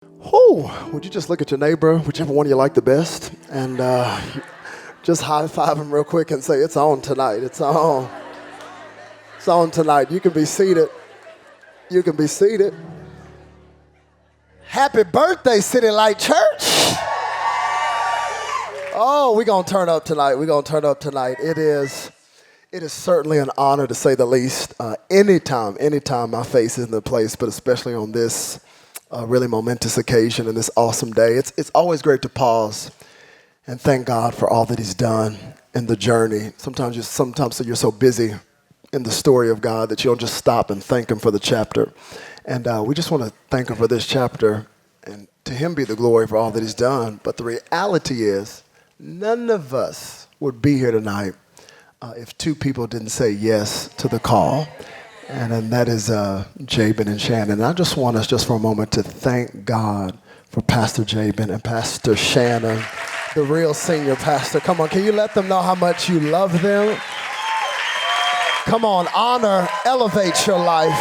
Would you just look at your neighbor, whichever one you like the best, and just high five him real quick and say, it's on tonight. It's on. It's on tonight. You can be seated. You can be seated. Happy birthday, City Light Church. Oh, we're going to turn up tonight. We're going to turn up tonight. It is certainly an honor, to say the least. Anytime my face is in the place, but especially on this really momentous occasion and this awesome day, it's always great to pause and thank God for all that He's done in the journey. Sometimes you're so busy in the story of God that you don't just stop and thank Him for the chapter. And we just want to thank Him for this chapter, and to Him be the glory for all that He's done. But the reality is, none of us would be here tonight if two people didn't say yes to the call. And that is Jabin and Shanen. And I just want us just for a moment to thank God for Pastor Jabin and Pastor Shanen, the real senior pastor. Come on, can you let them know how much you love them? Come on, honor elevates your life.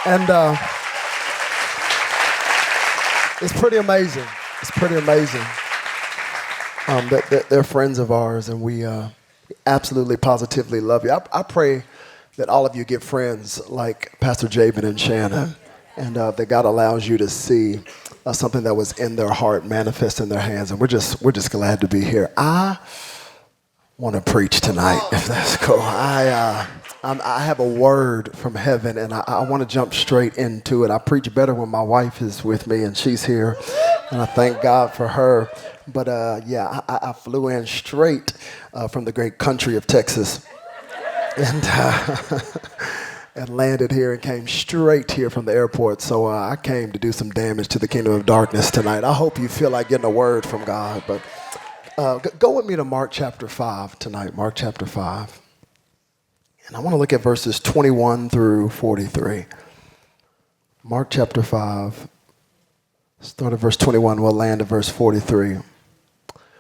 And it's pretty amazing. It's pretty amazing that they're friends of ours, and we absolutely, positively love you. I pray that all of you get friends like Pastor Jabin and Shanen, and that God allows you to see something that was in their heart manifest in their hands. And we're just glad to be here. I want to preach tonight, if that's cool. I have a word from heaven, and I want to jump straight into it. I preach better when my wife is with me and she's here, and I thank God for her. But I flew in straight from the great country of Texas, and and landed here and came straight here from the airport. So I came to do some damage to the kingdom of darkness tonight. I hope you feel like getting a word from God. But go with me to Mark chapter 5 tonight. Mark chapter 5. And I want to look at verses 21 through 43. Mark chapter 5. Start at verse 21. We'll land at verse 43.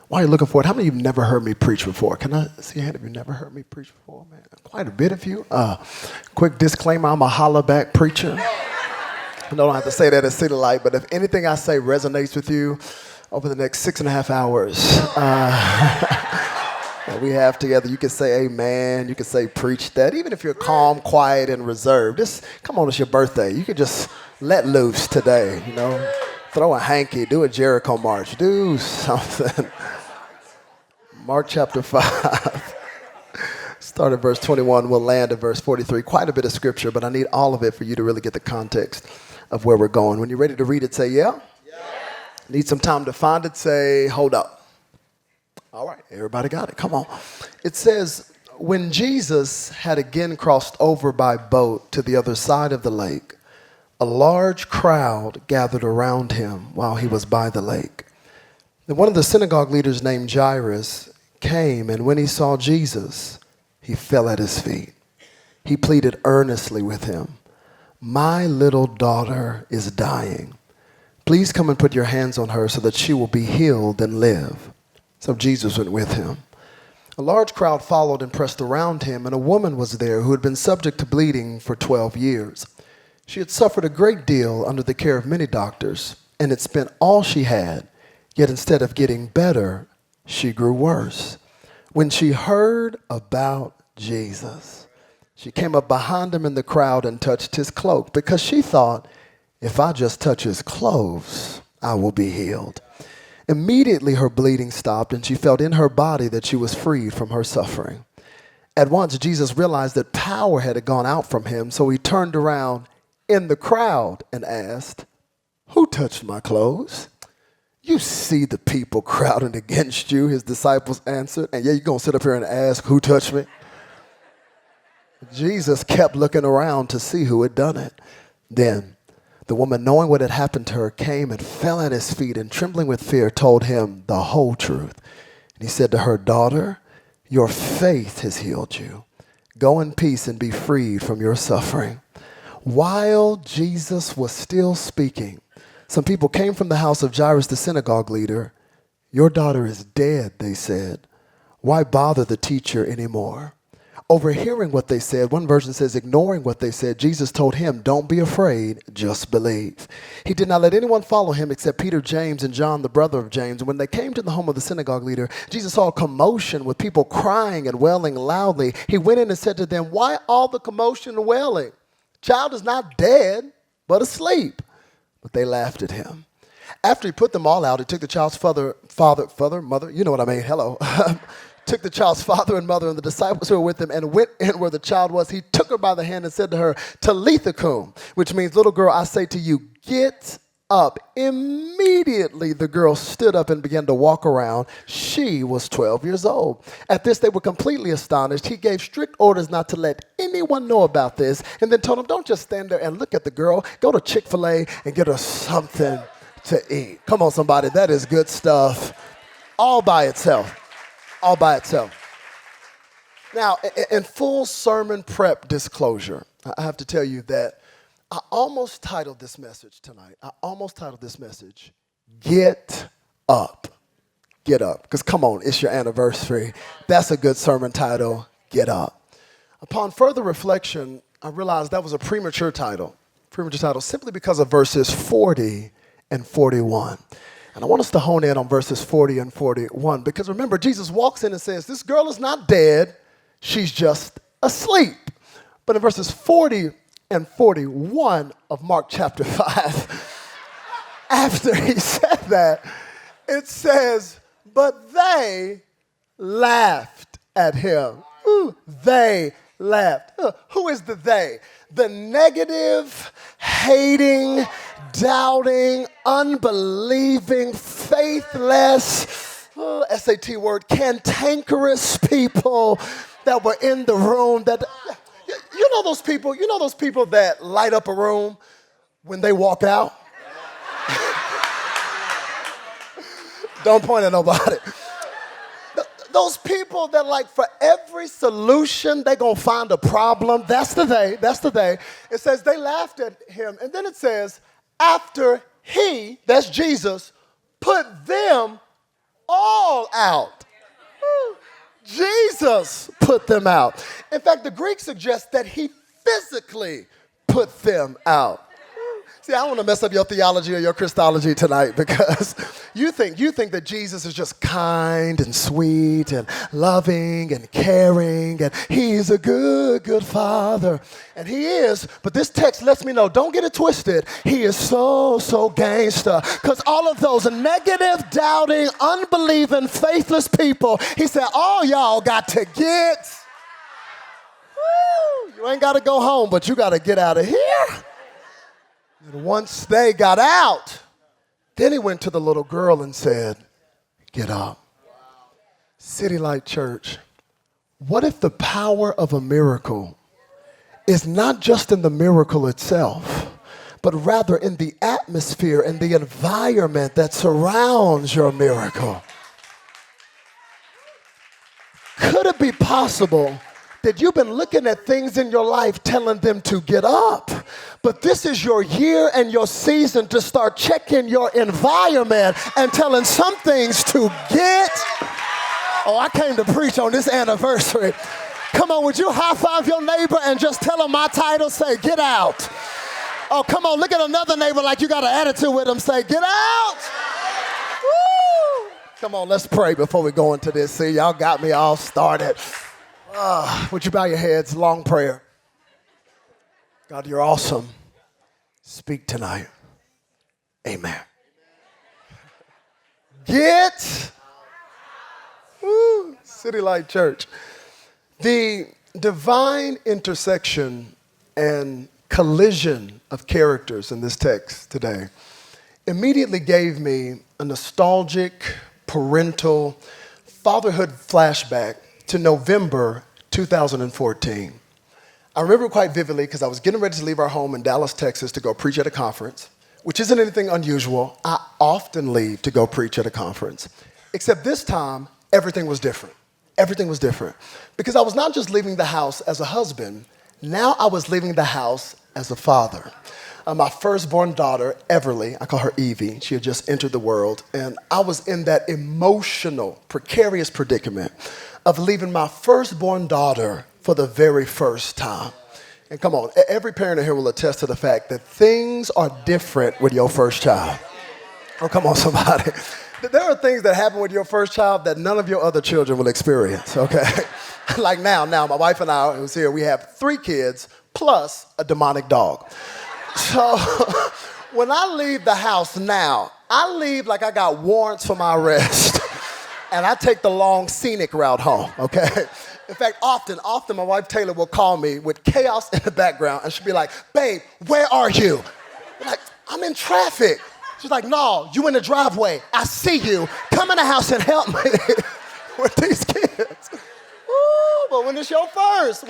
While you're looking for it, how many of you have never heard me preach before? Can I see a hand if you've never heard me preach before? Man, quite a bit of you. Quick disclaimer, I'm a holla back preacher. I don't have to say that at City Light, but if anything I say resonates with you over the next 6.5 hours that we have together, you can say amen, you can say preach that. Even if you're calm, quiet, and reserved, just come on, it's your birthday. You could just let loose today, you know. Throw a hanky, do a Jericho march, do something. Mark chapter 5, start at verse 21, we'll land at verse 43. Quite a bit of scripture, but I need all of it for you to really get the context of where we're going. When you're ready to read it, say yeah. Need some time to find it, say hold up. All right, everybody got it, come on. It says, when Jesus had again crossed over by boat to the other side of the lake, a large crowd gathered around him while he was by the lake. And one of the synagogue leaders named Jairus came, and when he saw Jesus, he fell at his feet. He pleaded earnestly with him, "My little daughter is dying. Please come and put your hands on her so that she will be healed and live." So Jesus went with him. A large crowd followed and pressed around him, and a woman was there who had been subject to bleeding for 12 years. She had suffered a great deal under the care of many doctors and had spent all she had, yet instead of getting better, she grew worse. When she heard about Jesus, she came up behind him in the crowd and touched his cloak, because she thought, if I just touch his clothes, I will be healed. Immediately her bleeding stopped, and she felt in her body that she was freed from her suffering. At once Jesus realized that power had gone out from him, so he turned around in the crowd and asked, "Who touched my clothes?" "You see the people crowding against you," his disciples answered. "And you're going to sit up here and ask, who touched me?" Jesus kept looking around to see who had done it. Then the woman, knowing what had happened to her, came and fell at his feet, and trembling with fear told him the whole truth. And he said to her, "Daughter, your faith has healed you. Go in peace and be freed from your suffering." While Jesus was still speaking, some people came from the house of Jairus, the synagogue leader. "Your daughter is dead," they said. "Why bother the teacher anymore?" Overhearing what they said, one version says ignoring what they said, Jesus told him, don't be afraid, just believe. He did not let anyone follow him except Peter, James, and John, the brother of James. And when they came to the home of the synagogue leader, Jesus saw a commotion with people crying and wailing loudly. He went in and said to them, why all the commotion and wailing? Child is not dead, but asleep. But they laughed at him. After he put them all out, he took the child's mother, you know what I mean, hello. Took the child's father and mother and the disciples who were with him and went in where the child was. He took her by the hand and said to her, Talitha cum, which means, little girl, I say to you, get up. Immediately the girl stood up and began to walk around. She was 12 years old. At this, they were completely astonished. He gave strict orders not to let anyone know about this and then told them, don't just stand there and look at the girl. Go to Chick-fil-A and get her something to eat. Come on, somebody. That is good stuff all by itself. All by itself. Now, in full sermon prep disclosure, I have to tell you that I almost titled this message tonight. Get Up. Get Up. Because come on, it's your anniversary. That's a good sermon title, Get Up. Upon further reflection, I realized that was a premature title simply because of verses 40 and 41. And I want us to hone in on verses 40 and 41 because remember, Jesus walks in and says, this girl is not dead, she's just asleep. But in verses 40 and 41 of Mark chapter 5, after he said that, it says, but they laughed at him. Ooh, they laughed. Who is the they? The negative, hating, doubting, unbelieving, faithless, SAT word, cantankerous people that were in the room. That you know those people that light up a room when they walk out? Don't point at nobody. Those people that like for every solution, they're going to find a problem. That's the they. It says they laughed at him. And then it says, after he, that's Jesus, put them all out. Jesus put them out. In fact, the Greek suggests that he physically put them out. See, I don't want to mess up your theology or your Christology tonight because you think that Jesus is just kind and sweet and loving and caring and he's a good father. And he is, but this text lets me know, don't get it twisted. He is so gangster because all of those negative, doubting, unbelieving, faithless people, he said, all y'all got to get, you ain't got to go home, but you got to get out of here. And once they got out, then he went to the little girl and said, get up. City Light Church, what if the power of a miracle is not just in the miracle itself, but rather in the atmosphere and the environment that surrounds your miracle? Could it be possible that you've been looking at things in your life telling them to get up, but this is your year and your season to start checking your environment and telling some things to get. Oh, I came to preach on this anniversary. Come on, would you high five your neighbor and just tell him my title? Say, get out. Oh, come on, look at another neighbor like you got an attitude with him. Say, get out. Woo. Come on, let's pray before we go into this. See, y'all got me all started. Would you bow your heads? Long prayer. God, you're awesome. Speak tonight. Amen. Get City Light Church. The divine intersection and collision of characters in this text today immediately gave me a nostalgic, parental, fatherhood flashback to November 2014. I remember quite vividly because I was getting ready to leave our home in Dallas, Texas to go preach at a conference, which isn't anything unusual. I often leave to go preach at a conference, except this time, everything was different. Everything was different because I was not just leaving the house as a husband, now I was leaving the house as a father. My firstborn daughter, Everly, I call her Evie, she had just entered the world, and I was in that emotional, precarious predicament of leaving my firstborn daughter for the very first time. And come on, every parent in here will attest to the fact that things are different with your first child. Oh, come on, somebody. There are things that happen with your first child that none of your other children will experience, okay? Like now, my wife and I, who's here, we have 3 kids plus a demonic dog. So when I leave the house now, I leave like I got warrants for my arrest. And I take the long scenic route home, okay? In fact, often my wife Taylor will call me with chaos in the background, and she'll be like, babe, where are you? I'm like, I'm in traffic. She's like, no, you in the driveway. I see you. Come in the house and help me with these kids. Ooh, but when it's your first,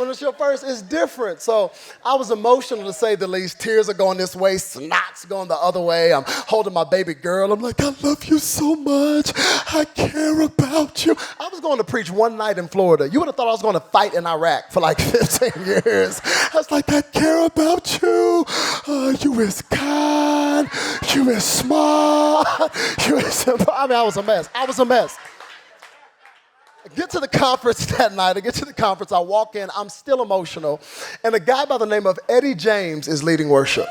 it's different. So I was emotional to say the least. Tears are going this way, snot's going the other way. I'm holding my baby girl. I'm like, I love you so much. I care about you. I was going to preach one night in Florida. You would have thought I was going to fight in Iraq for like 15 years. I was like, I care about you. You is kind. You is smart. You is, I mean, I was a mess. I get to the conference that night. I walk in. I'm still emotional. And a guy by the name of Eddie James is leading worship.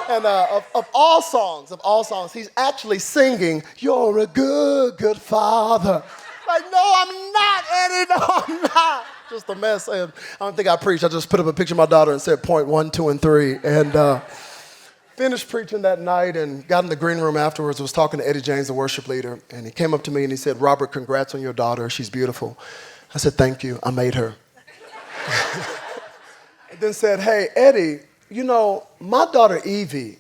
And of all songs, he's actually singing, "You're a good, good father." Like, no, I'm not, Eddie. No, I'm not. Just a mess. And I don't think I preached. I just put up a picture of my daughter and said point 1, 2, and 3. And finished preaching that night and got in the green room afterwards. I was talking to Eddie James, the worship leader, and he came up to me and he said, "Robert, congrats on your daughter. She's beautiful." I said, "Thank you. I made her." And then said, "Hey, Eddie, you know, my daughter Evie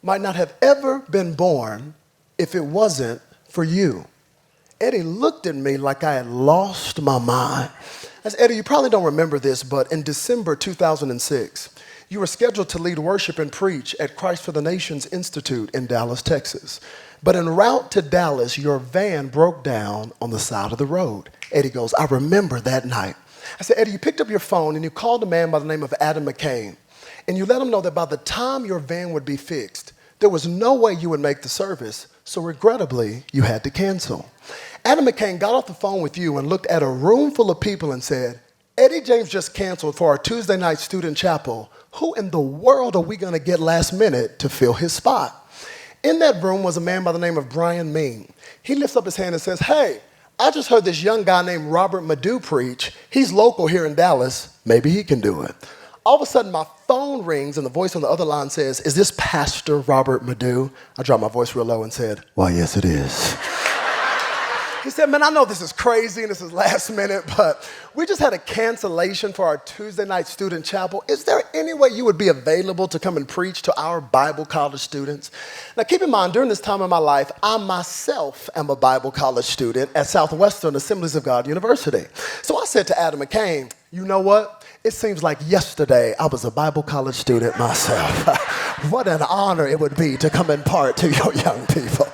might not have ever been born if it wasn't for you." Eddie looked at me like I had lost my mind. I said, "Eddie, you probably don't remember this, but in December 2006, you were scheduled to lead worship and preach at Christ for the Nations Institute in Dallas, Texas. But en route to Dallas, your van broke down on the side of the road." Eddie goes, "I remember that night." I said, "Eddie, you picked up your phone and you called a man by the name of Adam McCain, and you let him know that by the time your van would be fixed, there was no way you would make the service, so regrettably, you had to cancel. Adam McCain got off the phone with you and looked at a room full of people and said, 'Eddie James just canceled for our Tuesday night student chapel. Who in the world are we going to get last minute to fill his spot?' In that room was a man by the name of Brian Mean. He lifts up his hand and says, 'Hey, I just heard this young guy named Robert Madu preach. He's local here in Dallas. Maybe he can do it.' All of a sudden, my phone rings and the voice on the other line says, 'Is this Pastor Robert Madu?' I dropped my voice real low and said, 'Why, yes, it is.' He said, 'Man, I know this is crazy and this is last minute, but we just had a cancellation for our Tuesday night student chapel. Is there any way you would be available to come and preach to our Bible college students?' Now, keep in mind, during this time of my life, I myself am a Bible college student at Southwestern Assemblies of God University. So I said to Adam McCain, 'You know what? It seems like yesterday I was a Bible college student myself. What an honor it would be to come impart to your young people.'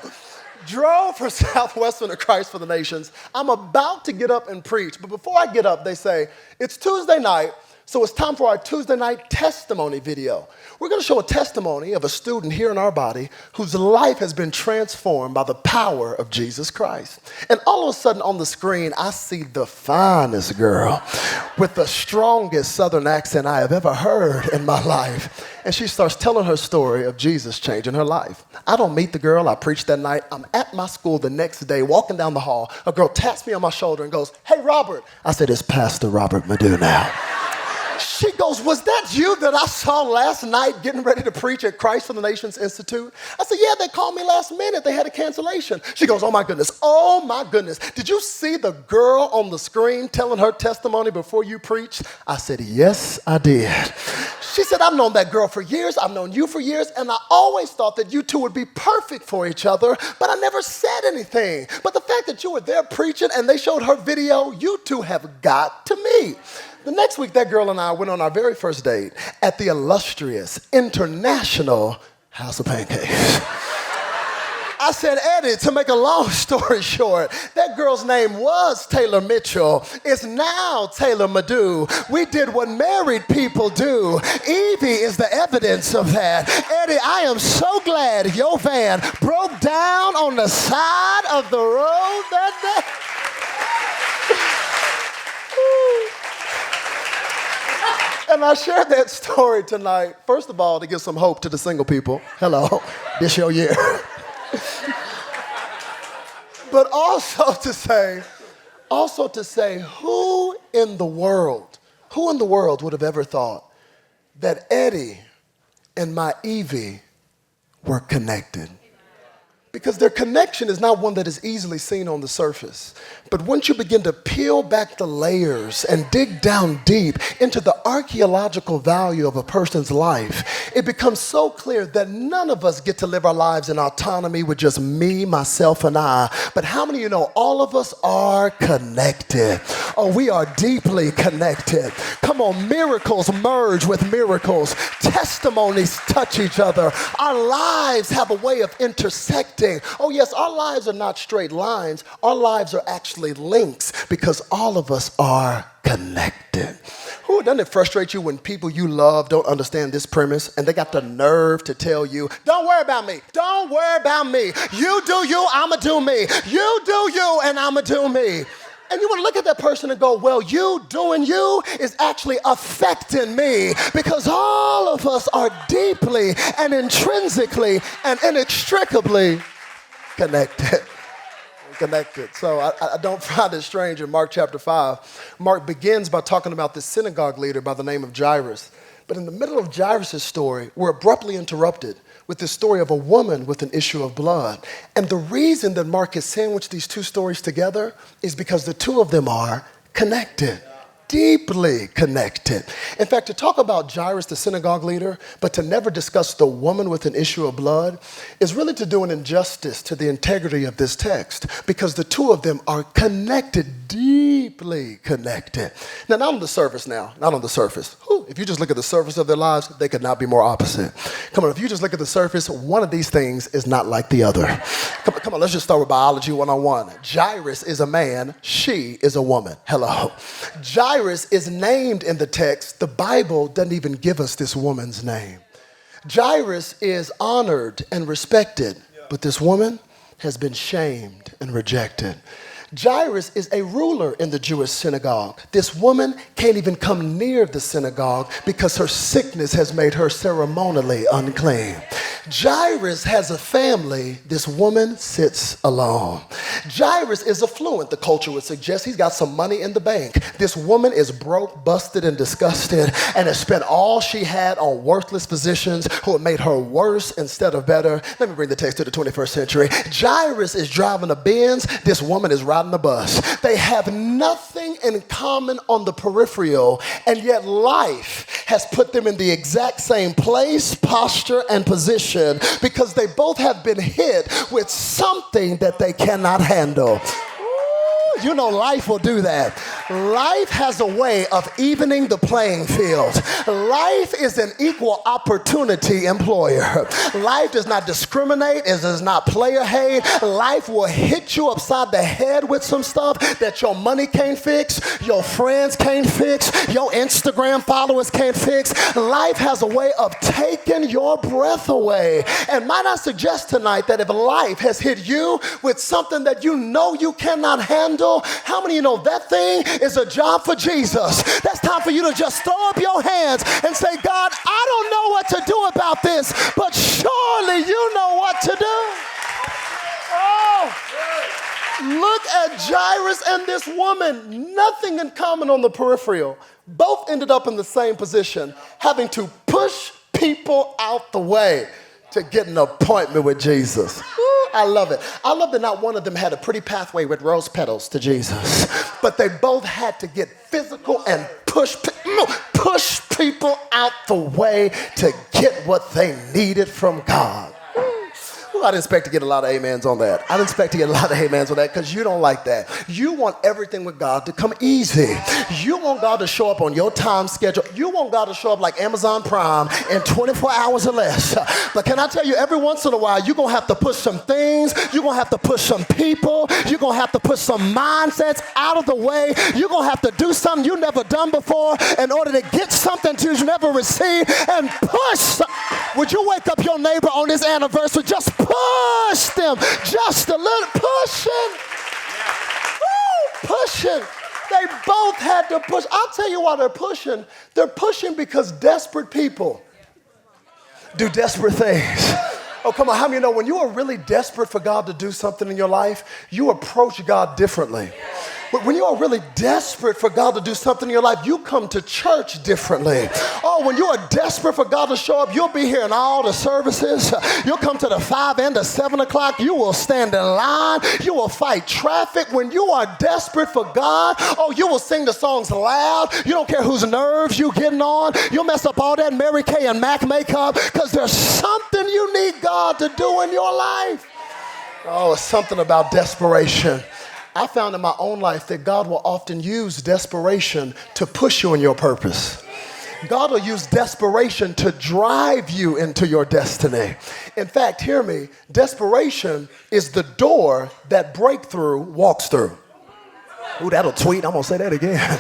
Drove from Southwestern to Christ for the Nations. I'm about to get up and preach, but before I get up, they say, 'It's Tuesday night, so it's time for our Tuesday night testimony video. We're going to show a testimony of a student here in our body whose life has been transformed by the power of Jesus Christ.' And all of a sudden on the screen, I see the finest girl with the strongest Southern accent I have ever heard in my life. And she starts telling her story of Jesus changing her life. I don't meet the girl. I preached that night. I'm at my school the next day, walking down the hall. A girl taps me on my shoulder and goes, 'Hey, Robert.' I said, 'It's Pastor Robert Madu now.' She goes, 'Was that you that I saw last night getting ready to preach at Christ for the Nations Institute?' I said, 'Yeah, they called me last minute. They had a cancellation.' She goes, 'Oh my goodness. Did you see the girl on the screen telling her testimony before you preached?' I said, 'Yes, I did.' She said, 'I've known that girl for years. I've known you for years. And I always thought that you two would be perfect for each other, but I never said anything. But the fact that you were there preaching and they showed her video, you two have got to meet.' The next week, that girl and I went on our very first date at the illustrious International House of Pancakes. I said, 'Eddie, to make a long story short, that girl's name was Taylor Mitchell. It's now Taylor Madu. We did what married people do. Evie is the evidence of that. Eddie, I am so glad your van broke down on the side of the road that day.'" And I shared that story tonight, first of all, to give some hope to the single people. Hello, this your year. But also to say, who in the world would have ever thought that Eddie and my Evie were connected? Because their connection is not one that is easily seen on the surface. But once you begin to peel back the layers and dig down deep into the archaeological value of a person's life, it becomes so clear that none of us get to live our lives in autonomy with just me, myself, and I. But how many of you know all of us are connected? Oh, we are deeply connected. Come on, miracles merge with miracles. Testimonies touch each other. Our lives have a way of intersecting. Oh yes, our lives are not straight lines. Our lives are actually links because all of us are connected. Ooh, doesn't it frustrate you when people you love don't understand this premise and they got the nerve to tell you, don't worry about me. Don't worry about me. You do you, I'ma do me. You do you, and I'ma do me. And you want to look at that person and go, well, you doing you is actually affecting me because all of us are deeply and intrinsically and inextricably connected. So I don't find it strange in Mark chapter 5. Mark begins by talking about this synagogue leader by the name of Jairus. But in the middle of Jairus' story, we're abruptly interrupted with the story of a woman with an issue of blood. And the reason that Mark has sandwiched these two stories together is because the two of them are connected. Deeply connected. In fact, to talk about Jairus, the synagogue leader, but to never discuss the woman with an issue of blood is really to do an injustice to the integrity of this text because the two of them are connected, deeply connected. Now, not on the surface. Whew, if you just look at the surface of their lives, they could not be more opposite. Come on, if you just look at the surface, one of these things is not like the other. Come on, let's just start with biology 101. Jairus is a man, she is a woman. Hello. Jairus is named in the text. The Bible doesn't even give us this woman's name. Jairus is honored and respected, but this woman has been shamed and rejected. Jairus is a ruler in the Jewish synagogue. This woman can't even come near the synagogue because her sickness has made her ceremonially unclean. Jairus has a family. This woman sits alone. Jairus is affluent, the culture would suggest. He's got some money in the bank. This woman is broke, busted, and disgusted and has spent all she had on worthless physicians who have made her worse instead of better. Let me bring the text to the 21st century. Jairus is driving a Benz. This woman is riding a bus. They have nothing in common on the peripheral, and yet life has put them in the exact same place, posture, and position because they both have been hit with something that they cannot handle. You know life will do that. Life has a way of evening the playing field. Life is an equal opportunity employer. Life does not discriminate. It does not player hate. Life will hit you upside the head with some stuff that your money can't fix, your friends can't fix, your Instagram followers can't fix. Life has a way of taking your breath away. And might I suggest tonight that if life has hit you with something that you know you cannot handle, how many of you know that thing is a job for Jesus? That's time for you to just throw up your hands and say, God, I don't know what to do about this, but surely you know what to do. Oh, look at Jairus and this woman. Nothing in common on the peripheral. Both ended up in the same position, having to push people out the way to get an appointment with Jesus. I love it. I love that not one of them had a pretty pathway with rose petals to Jesus, but they both had to get physical and push people out the way to get what they needed from God. I didn't expect to get a lot of amens on that. I didn't expect to get a lot of amens on that because you don't like that. You want everything with God to come easy. You want God to show up on your time schedule. You want God to show up like Amazon Prime in 24 hours or less. But can I tell you, every once in a while, you're going to have to push some things. You're going to have to push some people. You're going to have to push some mindsets out of the way. You're going to have to do something you've never done before in order to get something you've never received and push. Would you wake up your neighbor on this anniversary? Just push them just a little, pushing. Woo, pushing. They both had had to push. I'll tell you why they're pushing. They're pushing because desperate people do desperate things. Oh, come on. How many know when you are really desperate for God to do something in your life, you approach God differently? But when you are really desperate for God to do something in your life, you come to church differently. Oh, when you are desperate for God to show up, you'll be here in all the services. You'll come to the 5 and the 7 o'clock. You will stand in line. You will fight traffic. When you are desperate for God, oh, you will sing the songs loud. You don't care whose nerves you getting on. You'll mess up all that Mary Kay and Mac makeup because there's something you need God to do in your life. Oh, it's something about desperation. I found in my own life that God will often use desperation to push you in your purpose. God will use desperation to drive you into your destiny. In fact, hear me, desperation is the door that breakthrough walks through. Ooh, that'll tweet. I'm going to say that again.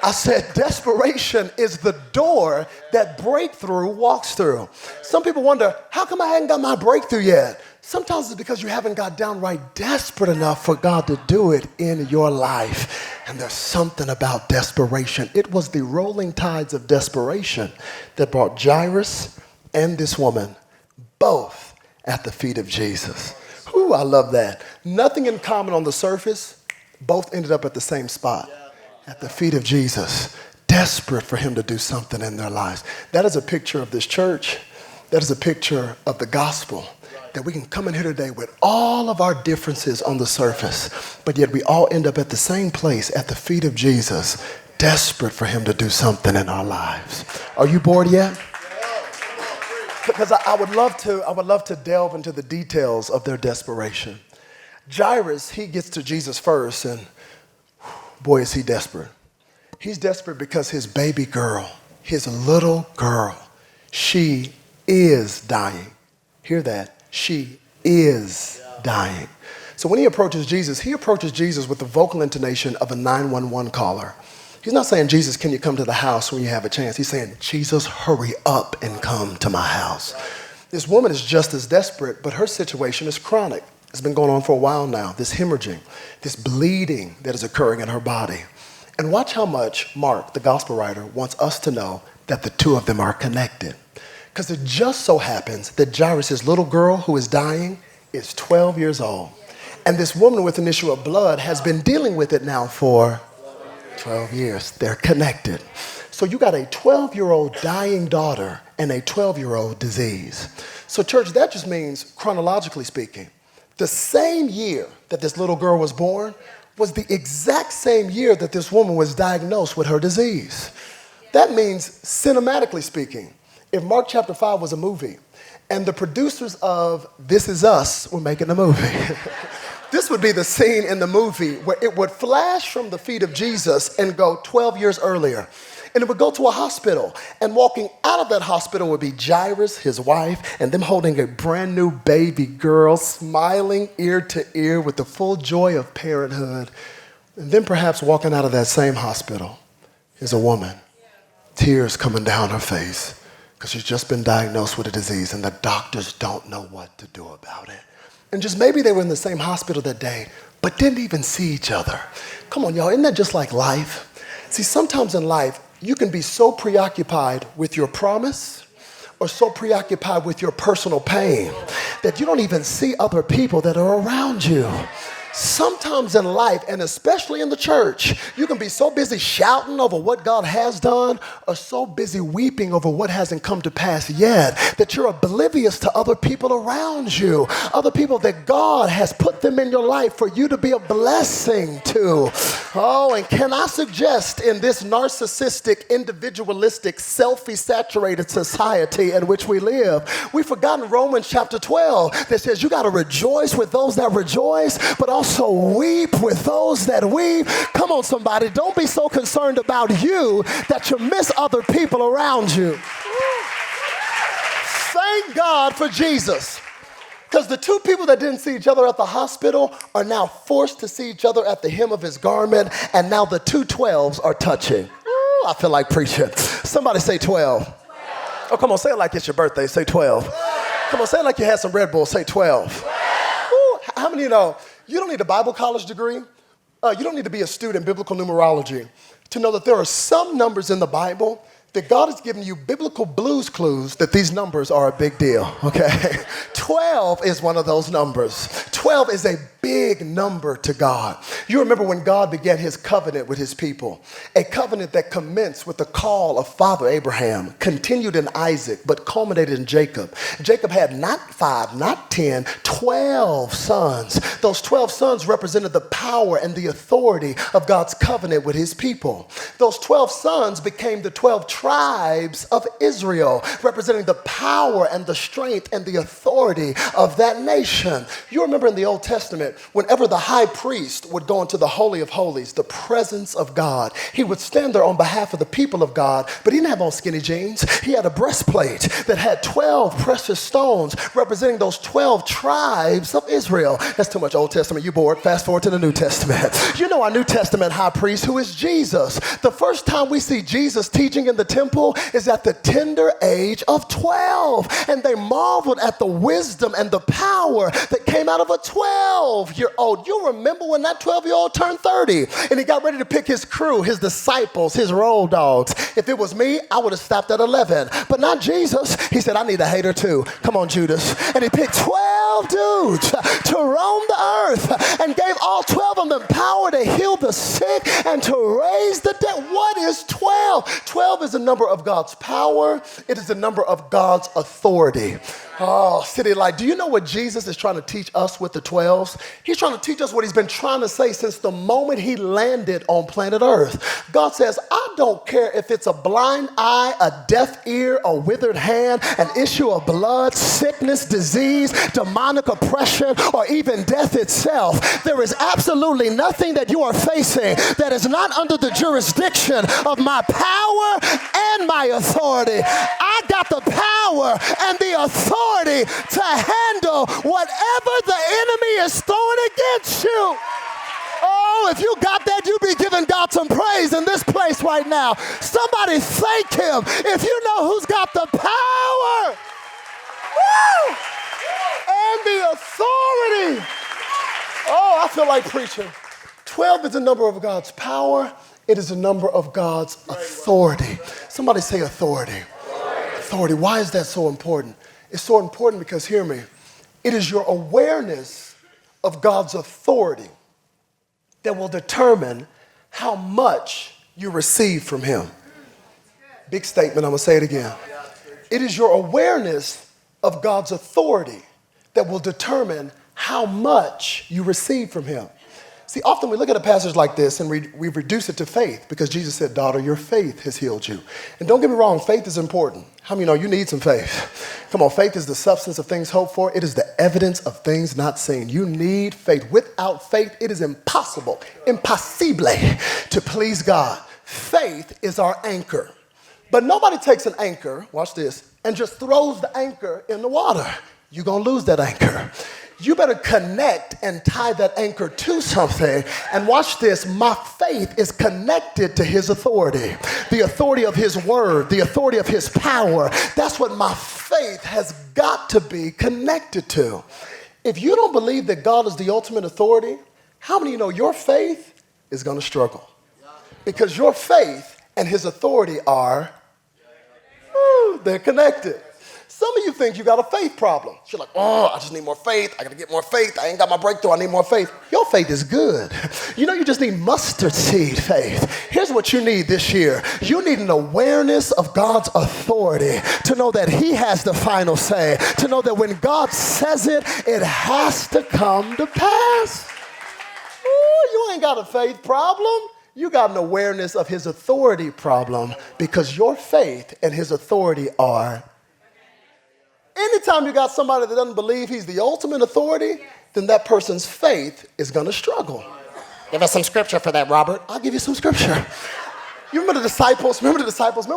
I said desperation is the door that breakthrough walks through. Some people wonder, how come I hadn't got my breakthrough yet? Sometimes it's because you haven't got downright desperate enough for God to do it in your life. And there's something about desperation. It was the rolling tides of desperation that brought Jairus and this woman both at the feet of Jesus. Ooh, I love that. Nothing in common on the surface. Both ended up at the same spot, at the feet of Jesus, desperate for him to do something in their lives. That is a picture of this church. That is a picture of the gospel. That we can come in here today with all of our differences on the surface, but yet we all end up at the same place, at the feet of Jesus, desperate for him to do something in our lives. Are you bored yet? Because I would love to delve into the details of their desperation. Jairus, he gets to Jesus first, and boy, is he desperate. He's desperate because his baby girl, his little girl, she is dying. Hear that? She is dying. So when he approaches Jesus with the vocal intonation of a 911 caller. He's not saying, Jesus, can you come to the house when you have a chance? He's saying, Jesus, hurry up and come to my house. This woman is just as desperate, but her situation is chronic. It's been going on for a while now, this hemorrhaging, this bleeding that is occurring in her body. And watch how much Mark, the gospel writer, wants us to know that the two of them are connected. Because it just so happens that Jairus' little girl who is dying is 12 years old. And this woman with an issue of blood has been dealing with it now for 12 years. They're connected. So you got a 12-year-old dying daughter and a 12-year-old disease. So church, that just means, chronologically speaking, the same year that this little girl was born was the exact same year that this woman was diagnosed with her disease. That means, cinematically speaking, if Mark chapter 5 was a movie and the producers of This Is Us were making a movie, this would be the scene in the movie where it would flash from the feet of Jesus and go 12 years earlier. And it would go to a hospital. And walking out of that hospital would be Jairus, his wife, and them holding a brand new baby girl, smiling ear to ear with the full joy of parenthood. And then perhaps walking out of that same hospital is a woman, tears coming down her face, because she's just been diagnosed with a disease and the doctors don't know what to do about it. And just maybe they were in the same hospital that day, but didn't even see each other. Come on, y'all, isn't that just like life? See, sometimes in life, you can be so preoccupied with your promise or so preoccupied with your personal pain that you don't even see other people that are around you. Sometimes in life, and especially in the church, you can be so busy shouting over what God has done or so busy weeping over what hasn't come to pass yet that you're oblivious to other people around you, other people that God has put them in your life for you to be a blessing to. Oh, and can I suggest in this narcissistic, individualistic, selfie-saturated society in which we live, we've forgotten Romans chapter 12 that says you got to rejoice with those that rejoice, but also weep with those that weep. Come on, somebody. Don't be so concerned about you that you miss other people around you. Thank God for Jesus. Because the two people that didn't see each other at the hospital are now forced to see each other at the hem of his garment, and now the two 12s are touching. Ooh, I feel like preaching. Somebody say 12. Oh, come on, say it like it's your birthday. Say 12. Come on, say it like you had some Red Bull. Say 12. Ooh, how many of you know you don't need a Bible college degree You don't need to be a student in biblical numerology to know that there are some numbers in the Bible that God has given you biblical Blues Clues that these numbers are a big deal, okay? 12 is one of those numbers. 12 is a big number to God. You remember when God began his covenant with his people, a covenant that commenced with the call of Father Abraham, continued in Isaac, but culminated in Jacob. Jacob had not 5, not 10, 12 sons. Those 12 sons represented the power and the authority of God's covenant with his people. Those 12 sons became the 12 tribes of Israel, representing the power and the strength and the authority of that nation. You remember in the Old Testament, whenever the high priest would go into the Holy of Holies, the presence of God, he would stand there on behalf of the people of God, but he didn't have on skinny jeans. He had a breastplate that had 12 precious stones representing those 12 tribes of Israel. That's too much Old Testament. You bored. Fast forward to the New Testament. You know our New Testament high priest, who is Jesus. The first time we see Jesus teaching in the temple is at the tender age of 12. And they marveled at the wisdom and the power that came out of a 12-year-old. You remember when that 12-year-old turned 30 and he got ready to pick his crew, his disciples, his road dogs. If it was me, I would have stopped at 11. But not Jesus. He said, I need a hater too. Come on, Judas. And he picked 12 dudes to roam the earth and gave all 12 of them power to heal the sick and to raise the dead. What is 12? 12 is a number of God's power. It is a number of God's authority. Oh, City Light, do you know what Jesus is trying to teach us with the 12s? He's trying to teach us what he's been trying to say since the moment he landed on planet Earth. God says, I don't care if it's a blind eye, a deaf ear, a withered hand, an issue of blood, sickness, disease, demonic oppression, or even death itself. There is absolutely nothing that you are facing that is not under the jurisdiction of my power and my authority. I got the power and the authority to handle whatever the enemy is throwing against you. Oh, if you got that, you be giving God some praise in this place right now. Somebody thank him if you know who's got the power. Woo! And the authority. Oh, I feel like preaching. 12 is a number of God's power. It is a number of God's authority. Somebody say authority. Authority. Why is that so important? It's so important because, hear me, it is your awareness of God's authority that will determine how much you receive from him. Big statement, I'm going to say it again. It is your awareness of God's authority that will determine how much you receive from him. See, often we look at a passage like this and we reduce it to faith because Jesus said, daughter, your faith has healed you. And don't get me wrong, faith is important. How many know you need some faith? Come on, faith is the substance of things hoped for. It is the evidence of things not seen. You need faith. Without faith, it is impossible, impossible to please God. Faith is our anchor. But nobody takes an anchor, watch this, and just throws the anchor in the water. You're going to lose that anchor. You better connect and tie that anchor to something. And watch this, my faith is connected to his authority. The authority of his word, the authority of his power. That's what my faith has got to be connected to. If you don't believe that God is the ultimate authority, how many of you know your faith is going to struggle? Because your faith and his authority are, they're connected. Some of you think you got a faith problem. You're like, oh, I just need more faith. I got to get more faith. I ain't got my breakthrough. I need more faith. Your faith is good. You know, you just need mustard seed faith. Here's what you need this year. You need an awareness of God's authority to know that he has the final say, to know that when God says it, it has to come to pass. Ooh, you ain't got a faith problem. You got an awareness of his authority problem because your faith and his authority are. Anytime you got somebody that doesn't believe he's the ultimate authority, then that person's faith is going to struggle. Give us some scripture for that, Robert. I'll give you some scripture. You remember the disciples? Remember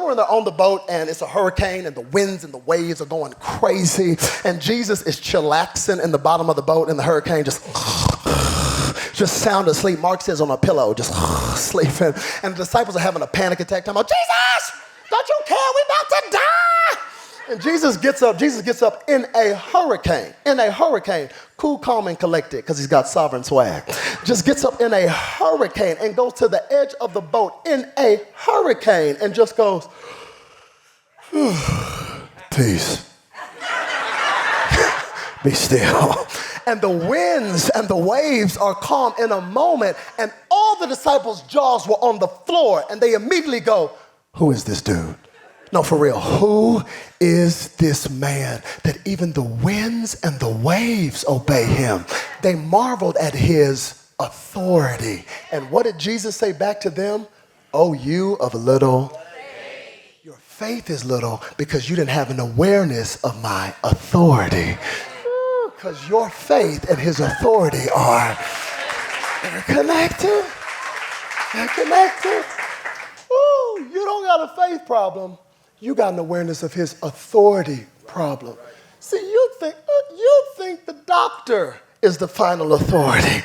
when they're on the boat and it's a hurricane and the winds and the waves are going crazy and Jesus is chillaxing in the bottom of the boat and the hurricane just sound asleep. Mark says on a pillow, just sleeping. And the disciples are having a panic attack. Talking about, Jesus, don't you care? We're about to die. And Jesus gets up in a hurricane, cool, calm, and collected, because he's got sovereign swag. Just gets up in a hurricane and goes to the edge of the boat in a hurricane and just goes, peace. Be still. And the winds and the waves are calm in a moment, and all the disciples' jaws were on the floor, and they immediately go, who is this dude? No, for real, who is this man that even the winds and the waves obey him? They marveled at his authority. And what did Jesus say back to them? Oh, you of little faith. Your faith is little because you didn't have an awareness of my authority. Because your faith and his authority are connected. They're connected. Ooh, you don't got a faith problem. You got an awareness of his authority problem. See, you think the doctor is the final authority.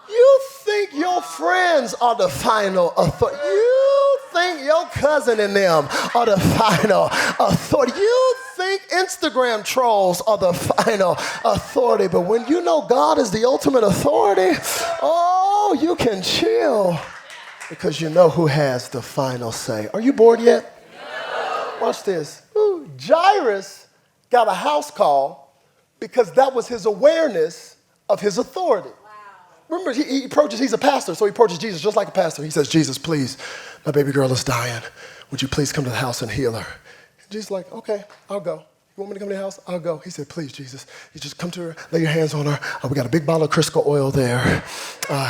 You think your friends are the final authority. You think your cousin and them are the final authority. You think Instagram trolls are the final authority. But when you know God is the ultimate authority, oh, you can chill because you know who has the final say. Are you bored yet? Watch this. Ooh, Jairus got a house call because that was his awareness of his authority. Wow. Remember, he approaches, he's a pastor, so he approaches Jesus just like a pastor. He says, Jesus, please, my baby girl is dying. Would you please come to the house and heal her? And Jesus is like, okay, I'll go. You want me to come to your house? I'll go. He said, please, Jesus, you just come to her, lay your hands on her. We got a big bottle of Crisco oil there.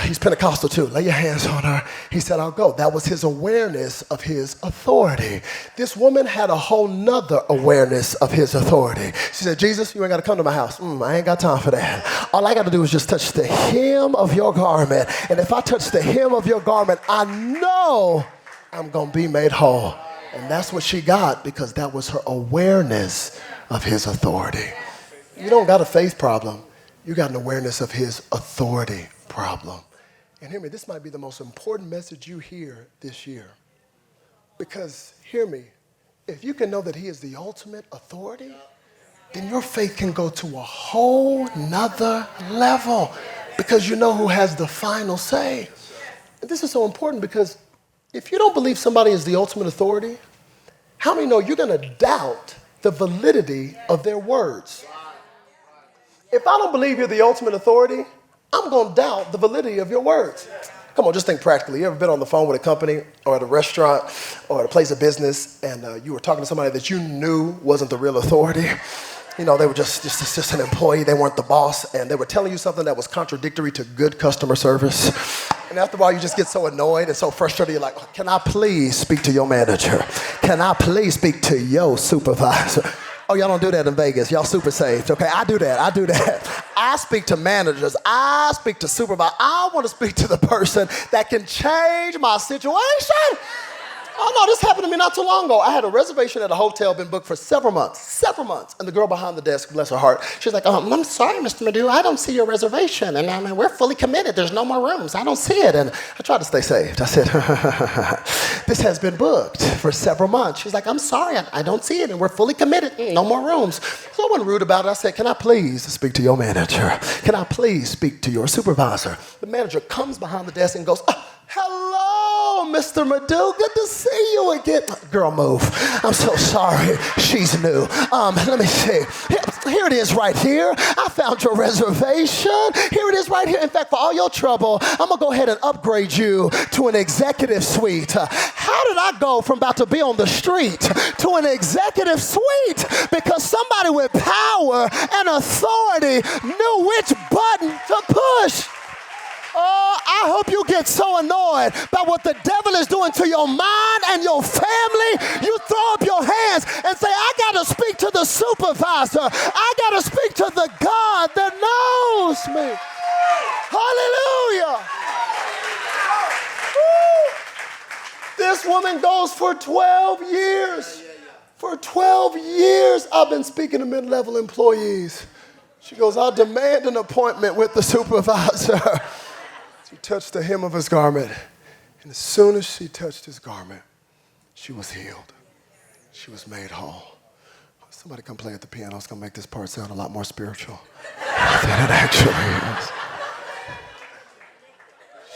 He's Pentecostal too. Lay your hands on her. He said, I'll go. That was his awareness of his authority. This woman had a whole nother awareness of his authority. She said, Jesus, you ain't got to come to my house. I ain't got time for that. All I got to do is just touch the hem of your garment. And if I touch the hem of your garment, I know I'm going to be made whole. And that's what she got because that was her awareness of his authority. You don't got a faith problem. You got an awareness of his authority problem. And hear me, this might be the most important message you hear this year. Because, hear me, if you can know that he is the ultimate authority, then your faith can go to a whole nother level because you know who has the final say. And this is so important because if you don't believe somebody is the ultimate authority, how many know you're going to doubt the validity of their words? If I don't believe you're the ultimate authority, I'm going to doubt the validity of your words. Come on, just think practically. You ever been on the phone with a company or at a restaurant or at a place of business and you were talking to somebody that you knew wasn't the real authority? You know, they were just an employee. They weren't the boss. And they were telling you something that was contradictory to good customer service. And after a while, you just get so annoyed and so frustrated. You're like, can I please speak to your manager? Can I please speak to your supervisor? Oh, y'all don't do that in Vegas. Y'all super saved. Okay, I do that. I speak to managers. I speak to supervisors. I want to speak to the person that can change my situation. Oh, no, this happened to me not too long ago. I had a reservation at a hotel, been booked for several months. And the girl behind the desk, bless her heart, she's like, I'm sorry, Mr. Madu, I don't see your reservation. And I mean, we're fully committed. There's no more rooms. I don't see it. And I tried to stay saved. I said, this has been booked for several months. She's like, I'm sorry, I don't see it. And we're fully committed. No more rooms. So I wasn't rude about it. I said, can I please speak to your manager? Can I please speak to your supervisor? The manager comes behind the desk and goes, hello, Mr. Madu. Good to see you again. Girl, move. I'm so sorry. She's new. Let me see. Here it is right here. I found your reservation. Here it is right here. In fact, for all your trouble, I'm going to go ahead and upgrade you to an executive suite. How did I go from about to be on the street to an executive suite? Because somebody with power and authority knew which button to push. Oh, I hope you get so annoyed by what the devil is doing to your mind and your family. You throw up your hands and say, I got to speak to the supervisor. I got to speak to the God that knows me. Hallelujah. Woo. This woman goes for 12 years. For 12 years, I've been speaking to mid-level employees. She goes, I demand an appointment with the supervisor. She touched the hem of his garment, and as soon as she touched his garment, she was healed. She was made whole. Somebody come play at the piano. It's going to make this part sound a lot more spiritual than it actually is.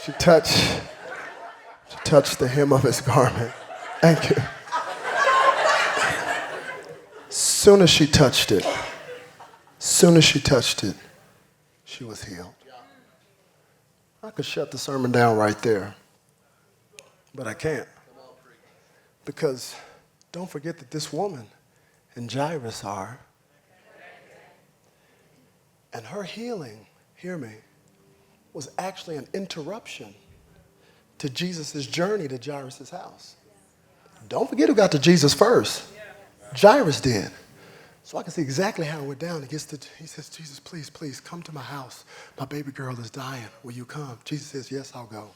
She touched the hem of his garment. Thank you. Soon as she touched it, she was healed. I could shut the sermon down right there, but I can't. Because don't forget that this woman and Jairus are. And her healing, hear me, was actually an interruption to Jesus' journey to Jairus' house. Don't forget who got to Jesus first. Jairus did. So I can see exactly how it went down. He says, Jesus, please, come to my house. My baby girl is dying. Will you come? Jesus says, yes, I'll go.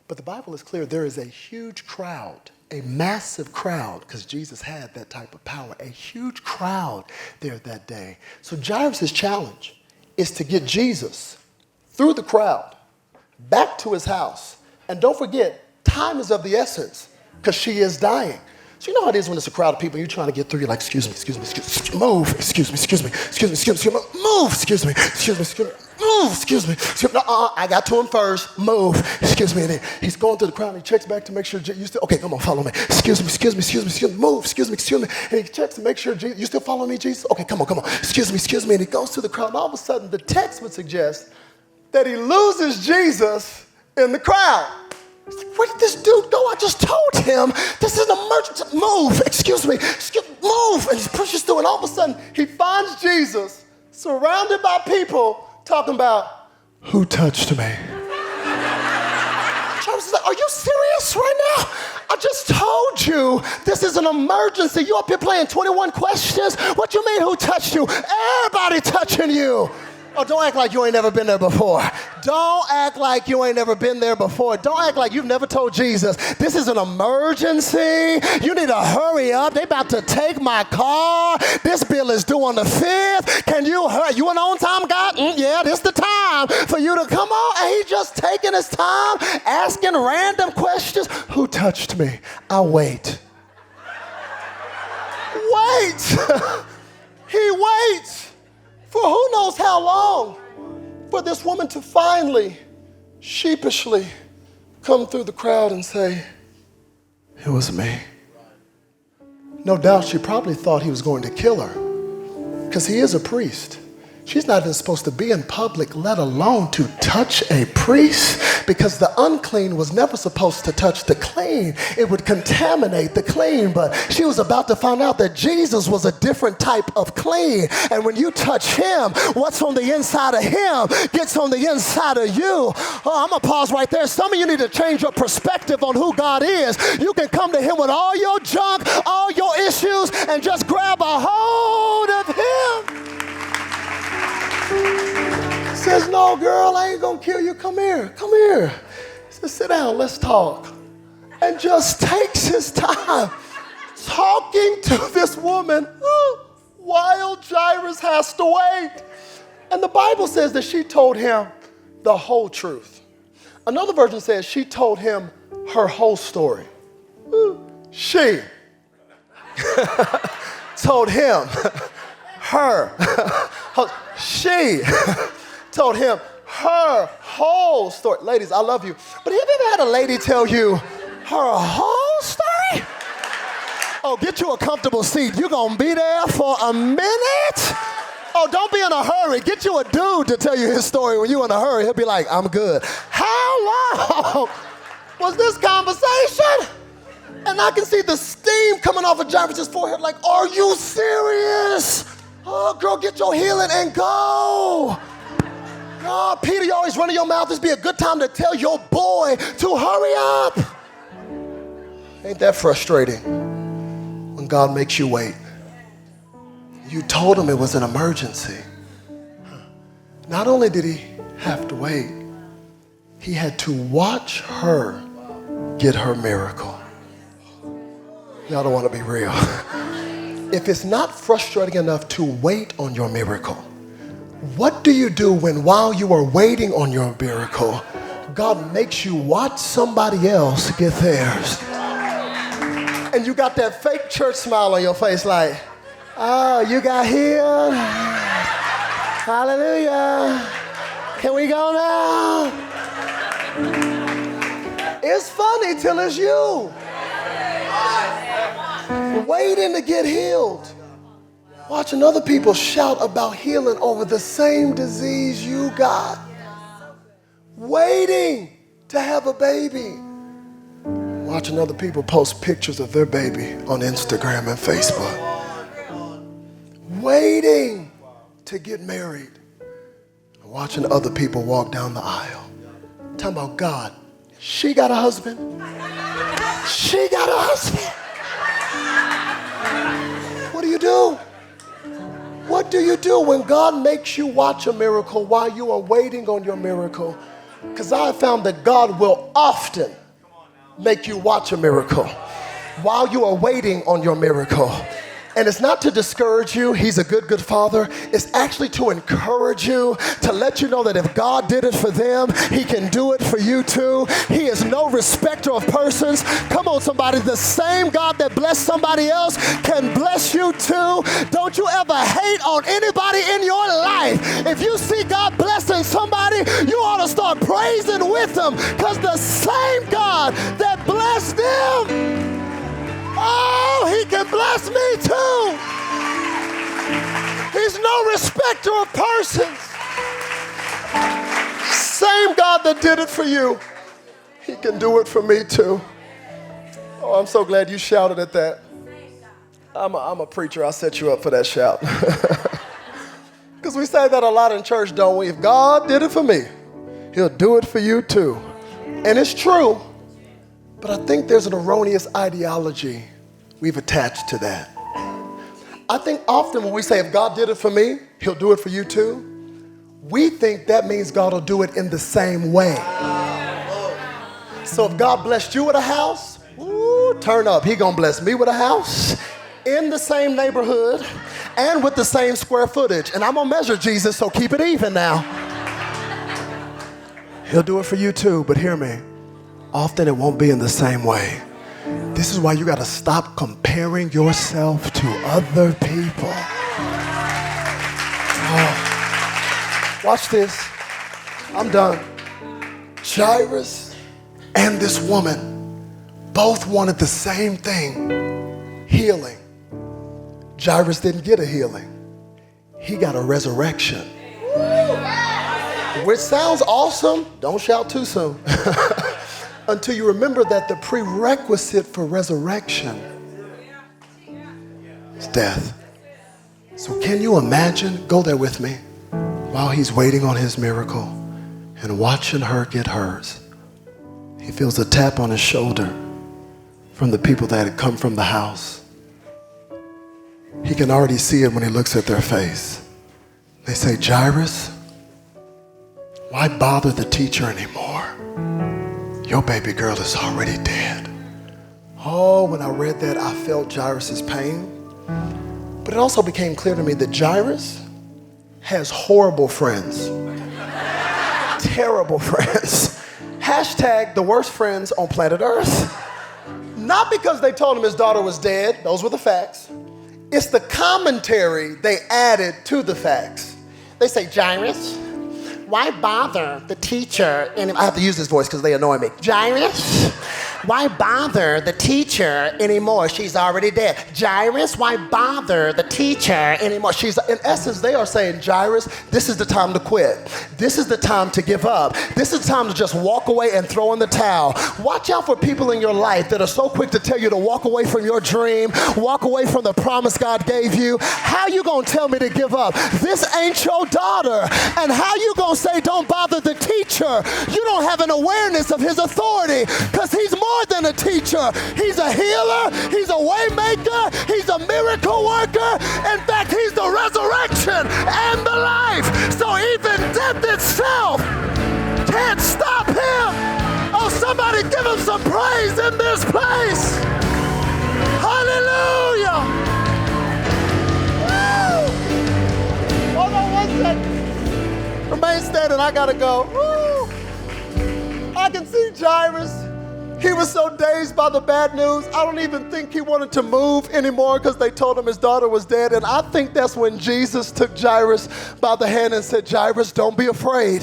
But the Bible is clear. There is a huge crowd, a massive crowd, because Jesus had that type of power, a huge crowd there that day. So Jairus' challenge is to get Jesus through the crowd, back to his house. And don't forget, time is of the essence, because she is dying. So you know how it is when it's a crowd of people, you're trying to get through, you're like, excuse me, move, excuse me, move, excuse me, I got to him first, move, excuse me. And then he's going through the crowd and he checks back to make sure you still, okay, come on, follow me, excuse me, move, excuse me. And he checks to make sure, you still follow me, Jesus? Okay, come on, excuse me. And he goes through the crowd and all of a sudden the text would suggest that he loses Jesus in the crowd. Where did this dude go? I just told him this is an emergency. Move, excuse me, move. And he pushes through, and all of a sudden, he finds Jesus surrounded by people talking about, who touched me? Chavez is like, are you serious right now? I just told you this is an emergency. You up here playing 21 questions? What you mean, who touched you? Everybody touching you. Oh, don't act like you ain't never been there before. Don't act like you ain't never been there before. Don't act like you've never told Jesus, this is an emergency. You need to hurry up. They about to take my car. This bill is due on the 5th. Can you hurry? You an on-time guy? Yeah, this the time for you to come on. And he just taking his time, asking random questions. Who touched me? I'll wait. Wait. He waits. For who knows how long, for this woman to finally, sheepishly come through the crowd and say, it was me. No doubt she probably thought he was going to kill her, because he is a priest. She's not even supposed to be in public, let alone to touch a priest, because the unclean was never supposed to touch the clean. It would contaminate the clean, but she was about to find out that Jesus was a different type of clean. And when you touch him, what's on the inside of him gets on the inside of you. Oh, I'm going to pause right there. Some of you need to change your perspective on who God is. You can come to him with all your junk, all your issues, and just grab a hold of him. Says, no, girl, I ain't gonna kill you. Come here. He says, sit down, let's talk. And just takes his time talking to this woman while Jairus has to wait. And the Bible says that she told him the whole truth. Another version says she told him her whole story. She told him she told him her whole story. Ladies, I love you. But have you ever had a lady tell you her whole story? Oh, get you a comfortable seat. You're going to be there for a minute? Oh, don't be in a hurry. Get you a dude to tell you his story. When you're in a hurry, he'll be like, I'm good. How long was this conversation? And I can see the steam coming off of Jairus' forehead like, are you serious? Oh, girl, get your healing and go. Oh, Peter, you always running your mouth. This be a good time to tell your boy to hurry up. Ain't that frustrating when God makes you wait? You told him it was an emergency. Not only did he have to wait, he had to watch her get her miracle. Y'all don't want to be real. If it's not frustrating enough to wait on your miracle, what do you do when while you are waiting on your miracle, God makes you watch somebody else get theirs? And you got that fake church smile on your face like, Oh, you got healed. Hallelujah. Can we go now? It's funny till it's you. Waiting to get healed. Watching other people shout about healing over the same disease you got. Waiting to have a baby. Watching other people post pictures of their baby on Instagram and Facebook. Waiting to get married. Watching other people walk down the aisle. Talking about God. She got a husband. She got a husband. What do you do? What do you do when God makes you watch a miracle while you are waiting on your miracle? Because I have found that God will often make you watch a miracle while you are waiting on your miracle. And it's not to discourage you. He's a good, good father. It's actually to encourage you, to let you know that if God did it for them, he can do it for you too. He is no respecter of persons. Come on, somebody. The same God that blessed somebody else can bless you too. Don't you ever hate on anybody in your life. If you see God blessing somebody, you ought to start praising with them, because the same God that blessed them, oh, he can bless me too. He's no respecter of persons. Same God that did it for you, he can do it for me too. Oh, I'm so glad you shouted at that. I'm a preacher. I'll set you up for that shout. Because we say that a lot in church, don't we? If God did it for me, he'll do it for you too. And it's true. But I think there's an erroneous ideology we've attached to that. I think often when we say, if God did it for me, he'll do it for you too, we think that means God will do it in the same way. So if God blessed you with a house, ooh, turn up. He gonna bless me with a house in the same neighborhood and with the same square footage. And I'm gonna measure Jesus, so keep it even now. He'll do it for you too, but hear me. Often it won't be in the same way. This is why you got to stop comparing yourself to other people. Oh. Watch this. I'm done. Jairus and this woman both wanted the same thing, healing. Jairus didn't get a healing. He got a resurrection. Which sounds awesome. Don't shout too soon. Until you remember that the prerequisite for resurrection is death. So can you imagine, go there with me, while he's waiting on his miracle and watching her get hers, he feels a tap on his shoulder from the people that had come from the house. He can already see it when he looks at their face. They say, Jairus, why bother the teacher anymore? Your baby girl is already dead. Oh, when I read that, I felt Jairus' pain. But it also became clear to me that Jairus has horrible friends. Terrible friends. Hashtag the worst friends on planet Earth. Not because they told him his daughter was dead. Those were the facts. It's the commentary they added to the facts. They say, Jairus, why bother the teacher? And I have to use this voice because they annoy me. Jairus, why bother the teacher anymore? She's already dead. Jairus, why bother the teacher anymore? In essence, they are saying, Jairus, this is the time to quit. This is the time to give up. This is the time to just walk away and throw in the towel. Watch out for people in your life that are so quick to tell you to walk away from your dream, walk away from the promise God gave you. How you gonna tell me to give up? This ain't your daughter. And how you gonna say don't bother the teacher? You don't have an awareness of his authority, because he's more than a teacher. He's a healer. He's a way maker. He's a miracle worker. In fact, he's the resurrection and the life. So even death itself can't stop him. Oh, somebody give him some praise in this place. Hallelujah. Woo. Hold on one second. Remain standing. I gotta go. Woo. I can see Jairus He was so dazed by the bad news, I don't even think he wanted to move anymore because they told him his daughter was dead. And I think that's when Jesus took Jairus by the hand and said, Jairus, don't be afraid.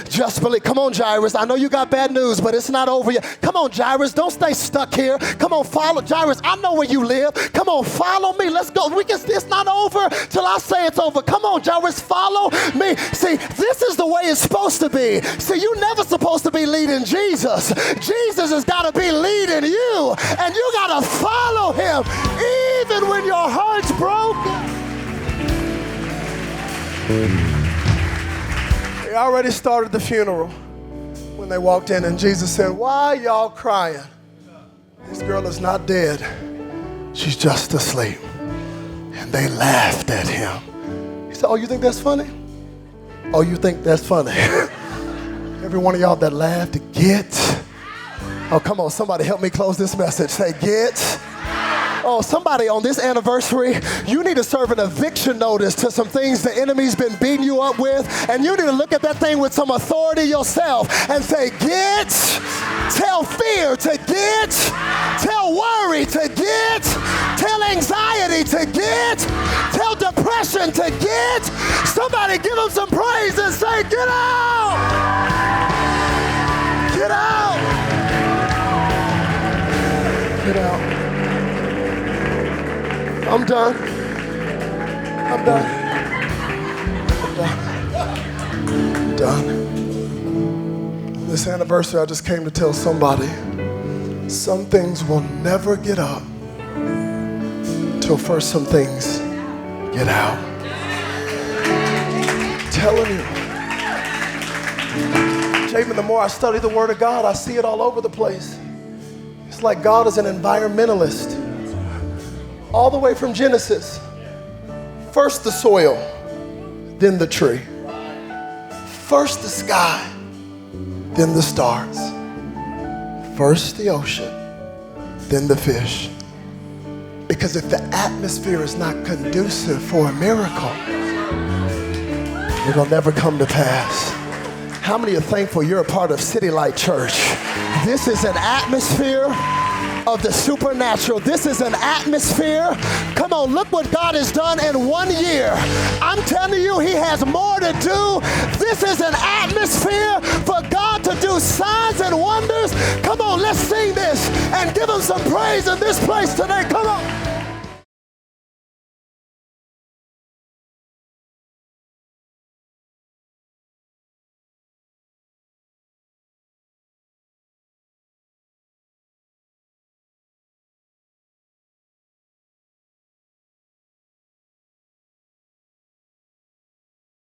Just believe. Come on, Jairus. I know you got bad news, but it's not over yet. Come on, Jairus. Don't stay stuck here. Come on, follow. Jairus, I know where you live. Come on, follow me. Let's go. It's not over till I say it's over. Come on, Jairus, follow me. See, this is the way it's supposed to be. See, you're never supposed to be leading Jesus. Jesus has got to be leading you, and you got to follow him even when your heart's broken. They already started the funeral when they walked in, and Jesus said, why y'all crying? This girl is not dead. She's just asleep. And they laughed at him. He said, oh, you think that's funny? Oh, you think that's funny? Every one of y'all that laughed, get. Oh, come on, somebody help me close this message. Say, get. Oh, somebody on this anniversary, you need to serve an eviction notice to some things the enemy's been beating you up with, and you need to look at that thing with some authority yourself and say, get. Tell fear to get. Tell worry to get. Tell anxiety to get. Tell depression to get. Somebody give them some praise and say, get out. Get out. Get out. I'm done. I'm done. I'm done. This anniversary, I just came to tell somebody, some things will never get up till first some things get out. I'm telling you. Jabin, the more I study the Word of God, I see it all over the place. It's like God is an environmentalist. All the way from Genesis. First the soil, then the tree. First the sky, then the stars. First the ocean, then the fish. Because if the atmosphere is not conducive for a miracle, it'll never come to pass. How many are thankful you're a part of City Light Church? This is an atmosphere of the supernatural. This is an atmosphere. Come on, look what God has done in 1 year. I'm telling you, he has more to do. This is an atmosphere for God to do signs and wonders. Come on, let's sing this and give him some praise in this place today. Come on.